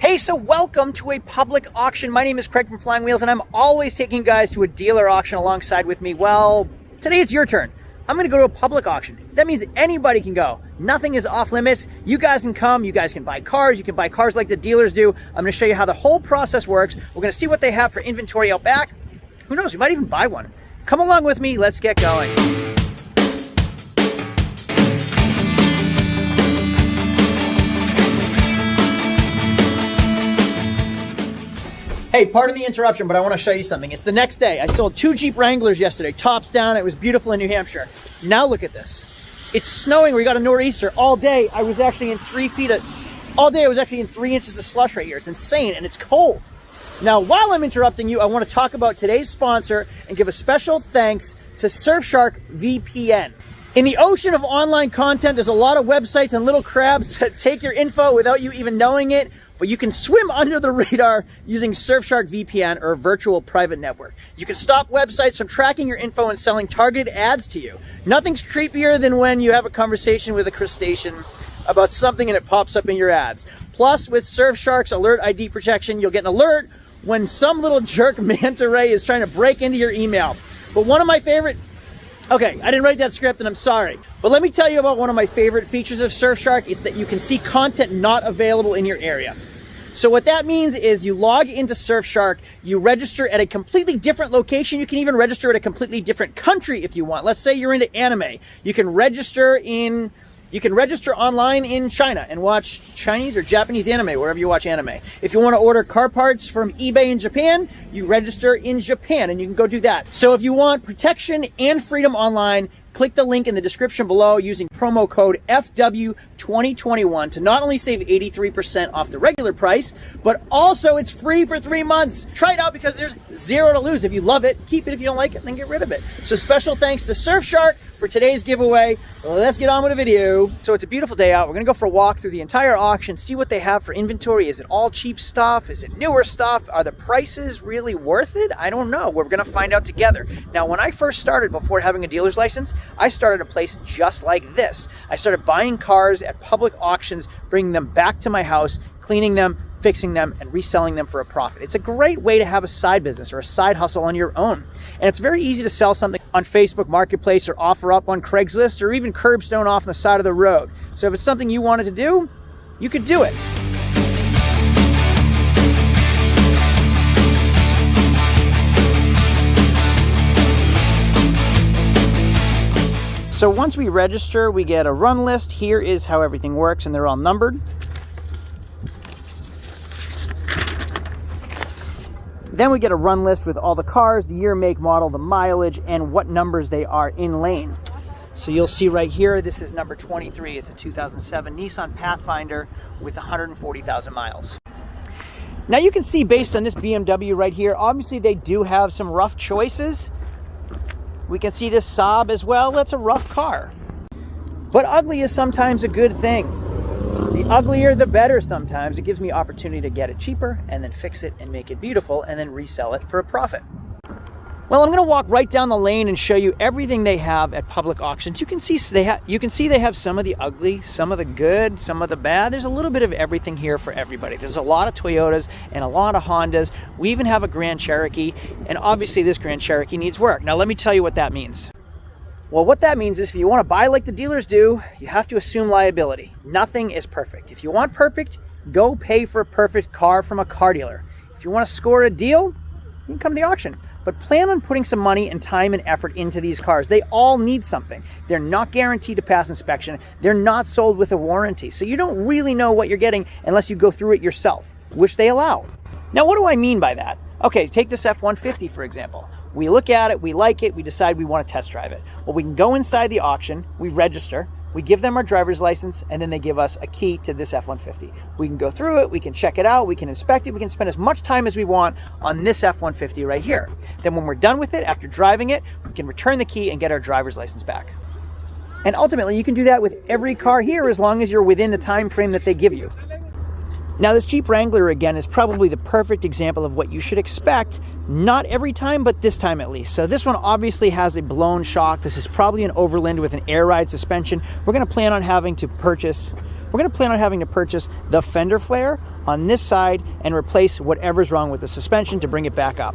Hey, so welcome to a public auction. My name is Craig from Flying Wheels, and I'm always taking guys to a dealer auction alongside with me. Well, today it's your turn. I'm going to go to a public auction. That means anybody can go. Nothing is off limits. You guys can come. You guys can buy cars. You can buy cars like the dealers do. I'm going to show you how the whole process works. We're going to see what they have for inventory out back. Who knows? You might even buy one. Come along with me. Let's get going. Hey, pardon the interruption, but I want to show you something. It's the next day. I sold 2 Jeep Wranglers yesterday, tops down. It was beautiful in New Hampshire. Now look at this. It's snowing. We got a nor'easter all day. I was actually in 3 inches of slush right here. It's insane, and it's cold. Now, while I'm interrupting you, I want to talk about today's sponsor and give a special thanks to Surfshark VPN. In the ocean of online content, there's a lot of websites and little crabs that take your info without you even knowing it. But you can swim under the radar using Surfshark VPN, or a virtual private network. You can stop websites from tracking your info and selling targeted ads to you. Nothing's creepier than when you have a conversation with a crustacean about something and it pops up in your ads. Plus, with Surfshark's alert ID protection, you'll get an alert when some little jerk manta ray is trying to break into your email. But one of my favorite... Okay, I didn't write that script and I'm sorry. But let me tell you about one of my favorite features of Surfshark. It's that you can see content not available in your area. So what that means is you log into Surfshark, you register at a completely different location. You can even register at a completely different country if you want. Let's say you're into anime. You can register online in China and watch Chinese or Japanese anime, wherever you watch anime. If you want to order car parts from eBay in Japan, you register in Japan and you can go do that. So if you want protection and freedom online, click the link in the description below using promo code FW2021 to not only save 83% off the regular price, but also it's free for 3 months. Try it out because there's zero to lose. If you love it, keep it. If you don't like it, then get rid of it. So special thanks to Surfshark for today's giveaway. Let's get on with the video. So it's a beautiful day out. We're gonna go for a walk through the entire auction, see what they have for inventory. Is it all cheap stuff? Is it newer stuff? Are the prices really worth it? I don't know. We're gonna find out together. Now, when I first started before having a dealer's license, I started a place just like this. I started buying cars at public auctions, bringing them back to my house, cleaning them, fixing them, and reselling them for a profit. It's a great way to have a side business or a side hustle on your own. And it's very easy to sell something on Facebook Marketplace or offer up on Craigslist or even curbstone off on the side of the road. So if it's something you wanted to do, you could do it. So once we register, we get a run list. Here is how everything works, and they're all numbered. Then we get a run list with all the cars, the year, make, model, the mileage, and what numbers they are in lane. So you'll see right here, this is number 23. It's a 2007 Nissan Pathfinder with 140,000 miles. Now you can see based on this BMW right here, obviously they do have some rough choices. We can see this Saab as well. That's a rough car. But ugly is sometimes a good thing. The uglier, the better sometimes. It gives me opportunity to get it cheaper and then fix it and make it beautiful and then resell it for a profit. Well, I'm going to walk right down the lane and show you everything they have at public auctions. You can see they have some of the ugly, some of the good, some of the bad. There's a little bit of everything here for everybody. There's a lot of Toyotas and a lot of Hondas. We even have a Grand Cherokee, and obviously this Grand Cherokee needs work. Now let me tell you what that means. Well, what that means is if you want to buy like the dealers do, you have to assume liability. Nothing is perfect. If you want perfect, go pay for a perfect car from a car dealer. If you want to score a deal, you can come to the auction. But plan on putting some money and time and effort into these cars. They all need something. They're not guaranteed to pass inspection. They're not sold with a warranty. So you don't really know what you're getting unless you go through it yourself, which they allow. Now, what do I mean by that? Okay, take this F-150, for example. We look at it, we like it, we decide we want to test drive it. Well, we can go inside the auction, we register, we give them our driver's license, and then they give us a key to this F-150. We can go through it, we can check it out, we can inspect it, we can spend as much time as we want on this F-150 right here. Then when we're done with it, after driving it, we can return the key and get our driver's license back. And ultimately, you can do that with every car here as long as you're within the time frame that they give you. Now, this Jeep Wrangler, again, is probably the perfect example of what you should expect, not every time, but this time at least. So this one obviously has a blown shock. This is probably an Overland with an air ride suspension. We're going to plan on having to purchase we're going to plan on having to purchase the fender flare on this side and replace whatever's wrong with the suspension to bring it back up.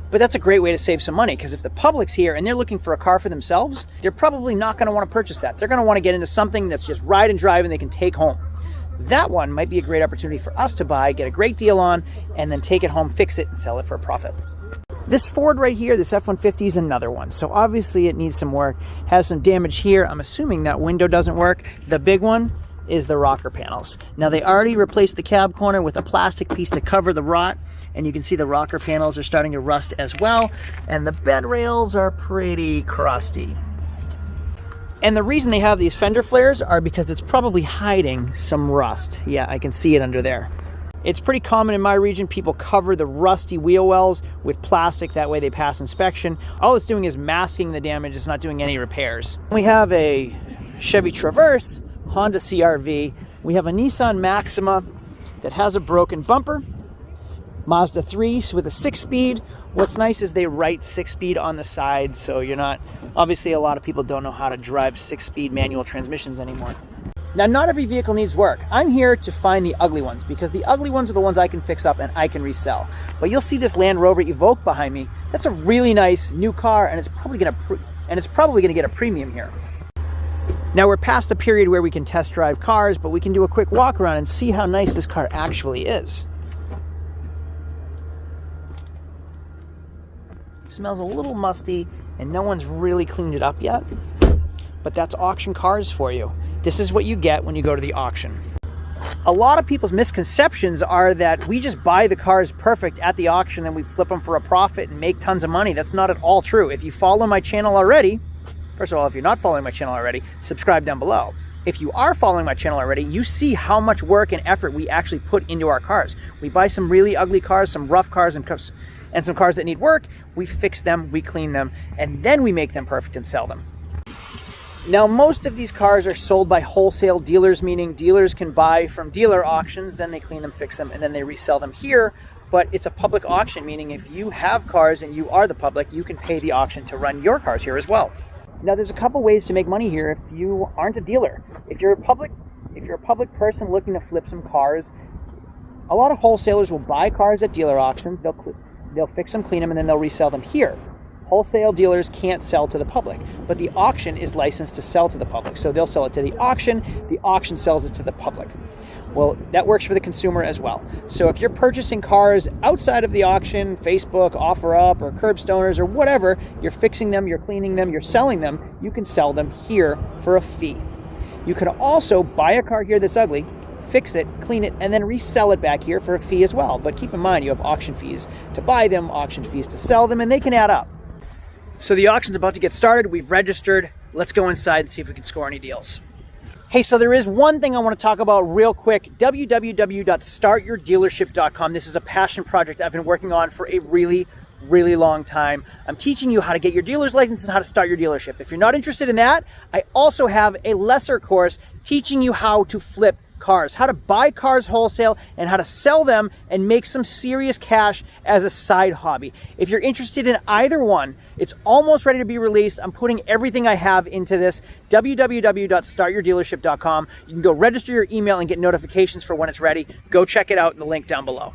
But that's a great way to save some money, because if the public's here and they're looking for a car for themselves, they're probably not going to want to purchase that. They're going to want to get into something that's just ride and drive and they can take home. That one might be a great opportunity for us to buy, get a great deal on, and then take it home, fix it, and sell it for a profit. This Ford right here, this F-150, is another one. So obviously it needs some work, has some damage here. I'm assuming that window doesn't work. The big one is the rocker panels. Now, they already replaced the cab corner with a plastic piece to cover the rot, and you can see the rocker panels are starting to rust as well, and the bed rails are pretty crusty. And the reason they have these fender flares are because it's probably hiding some rust. Yeah, I can see it under there. It's pretty common in my region. People cover the rusty wheel wells with plastic. That way they pass inspection. All it's doing is masking the damage. It's not doing any repairs. We have a Chevy Traverse, Honda CR-V. We have a Nissan Maxima that has a broken bumper. Mazda 3 with a 6-speed. What's nice is they write 6-speed on the side, so you're not... Obviously, a lot of people don't know how to drive 6-speed manual transmissions anymore. Now, not every vehicle needs work. I'm here to find the ugly ones, because the ugly ones are the ones I can fix up and I can resell. But you'll see this Land Rover Evoque behind me. That's a really nice new car, and it's probably going to get a premium here. Now, we're past the period where we can test drive cars, but we can do a quick walk around and see how nice this car actually is. It smells a little musty, and no one's really cleaned it up yet. But that's auction cars for you. This is what you get when you go to the auction. A lot of people's misconceptions are that we just buy the cars perfect at the auction and we flip them for a profit and make tons of money. That's not at all true. If you follow my channel already, first of all, if you're not following my channel already, subscribe down below. If you are following my channel already, you see how much work and effort we actually put into our cars. We buy some really ugly cars, some rough cars, and some cars that need work. We fix them, we clean them, and then we make them perfect and sell them. Now, most of these cars are sold by wholesale dealers, meaning dealers can buy from dealer auctions, then they clean them, fix them, and then they resell them here. But it's a public auction, meaning if you have cars and you are the public, you can pay the auction to run your cars here as well. Now, there's a couple ways to make money here if you aren't a dealer. If you're a public person looking to flip some cars, a lot of wholesalers will buy cars at dealer auctions. They'll fix them, clean them, and then they'll resell them here. Wholesale dealers can't sell to the public, but the auction is licensed to sell to the public. So they'll sell it to the auction sells it to the public. Well, that works for the consumer as well. So if you're purchasing cars outside of the auction, Facebook, OfferUp, or Curbstoners, or whatever, you're fixing them, you're cleaning them, you're selling them, you can sell them here for a fee. You can also buy a car here that's ugly, fix it, clean it, and then resell it back here for a fee as well. But keep in mind, you have auction fees to buy them, auction fees to sell them, and they can add up. So the auction's about to get started. We've registered. Let's go inside and see if we can score any deals. Hey, so there is one thing I want to talk about real quick. www.startyourdealership.com. This is a passion project I've been working on for a really long time. I'm teaching you how to get your dealer's license and how to start your dealership. If you're not interested in that, I also have a lesser course teaching you how to flip cars, how to buy cars wholesale and how to sell them and make some serious cash as a side hobby. If you're interested in either one, it's almost ready to be released. I'm putting everything I have into this. www.startyourdealership.com. You can go register your email and get notifications for when it's ready. Go check it out in the link down below.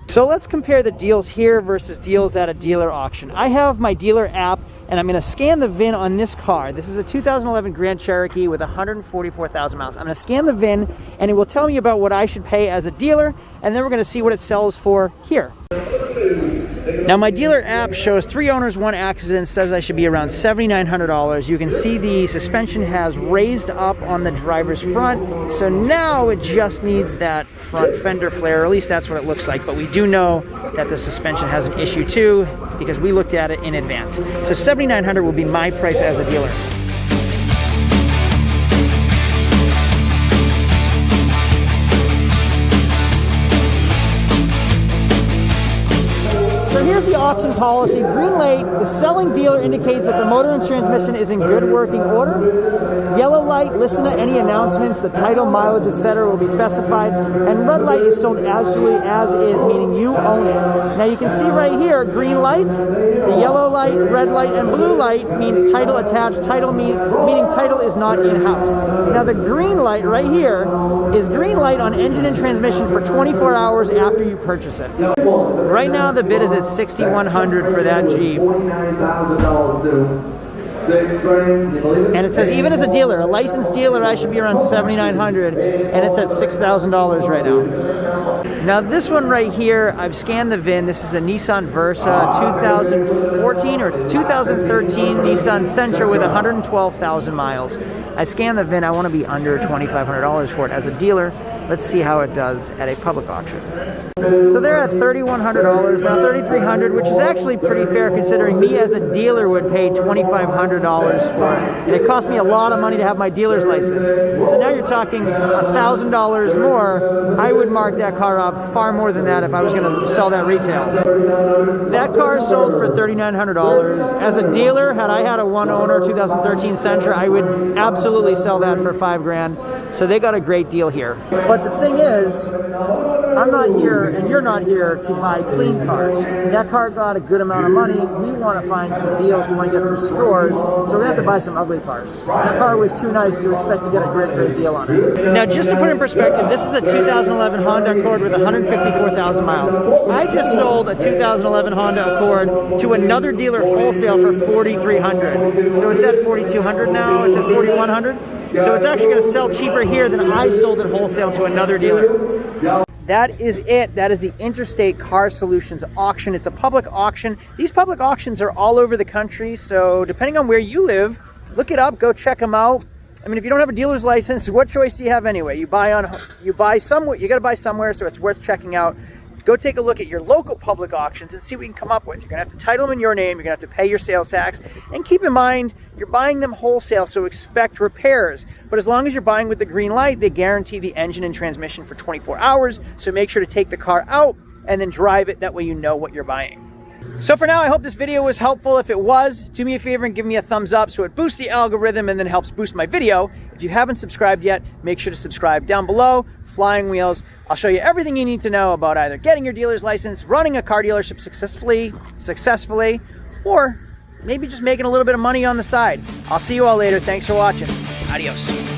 So let's compare the deals here versus deals at a dealer auction. I have my dealer app and I'm going to scan the VIN on this car. This is a 2011 Grand Cherokee with 144,000 miles. I'm going to scan the VIN and it will tell me about what I should pay as a dealer, and then we're going to see what it sells for here. Now, my dealer app shows 3 owners, 1 accident, says I should be around $7,900. You can see the suspension has raised up on the driver's front, so now it just needs that front fender flare, or at least that's what it looks like. But we do know that the suspension has an issue too, because we looked at it in advance. So $7,900 will be my price as a dealer. So here's the auction policy. Green light, the selling dealer indicates that the motor and transmission is in good working order. Yellow light, listen to any announcements, the title, mileage, etc. will be specified. And red light is sold absolutely as is, meaning you own it. Now you can see right here, green lights, the yellow light, red light, and blue light means title attached, title meaning title is not in-house. Now the green light right here is green light on engine and transmission for 24 hours after you purchase it. Right now the bid is at $6,100 for that Jeep. And it says even as a dealer, a licensed dealer, I should be around $7,900, and it's at $6,000 right now. Now this one right here, I've scanned the VIN. This is a Nissan Versa 2014 or 2013 Nissan Sentra with 112,000 miles. I scanned the VIN. I want to be under $2,500 for it as a dealer. Let's see how it does at a public auction. So they're at $3,100, now $3,300, which is actually pretty fair considering me as a dealer would pay $2,500 for it. And it cost me a lot of money to have my dealer's license. So now you're talking $1,000 more. I would mark that car up far more than that if I was going to sell that retail. That car is sold for $3,900. As a dealer, had I had a one-owner 2013 Sentra, I would absolutely sell that for $5,000. So they got a great deal here. But the thing is, I'm not here and you're not here to buy clean cars. That car got a good amount of money. We want to find some deals. We want to get some scores. So we're going to have to buy some ugly cars. That car was too nice to expect to get a great deal on it. Now, just to put it in perspective, this is a 2011 Honda Accord with 154,000 miles. I just sold a 2011 Honda Accord to another dealer wholesale for $4,300. So it's at $4,200 now. It's at $4,100. So it's actually going to sell cheaper here than I sold it wholesale to another dealer. That is it. That is the Interstate Car Solutions auction. It's a public auction. These public auctions are all over the country, so depending on where you live, look it up, go check them out. I mean, if you don't have a dealer's license, what choice do you have anyway? You buy somewhere, you got to buy somewhere, so it's worth checking out. Go take a look at your local public auctions and see what you can come up with. You're going to have to title them in your name. You're going to have to pay your sales tax. And keep in mind, you're buying them wholesale, so expect repairs. But as long as you're buying with the green light, they guarantee the engine and transmission for 24 hours. So make sure to take the car out and then drive it. That way you know what you're buying. So for now, I hope this video was helpful. If it was, do me a favor and give me a thumbs up so it boosts the algorithm and then helps boost my video. If you haven't subscribed yet, make sure to subscribe down below. Flying Wheels. I'll show you everything you need to know about either getting your dealer's license, running a car dealership successfully, or maybe just making a little bit of money on the side. I'll see you all later. Thanks for watching. Adios.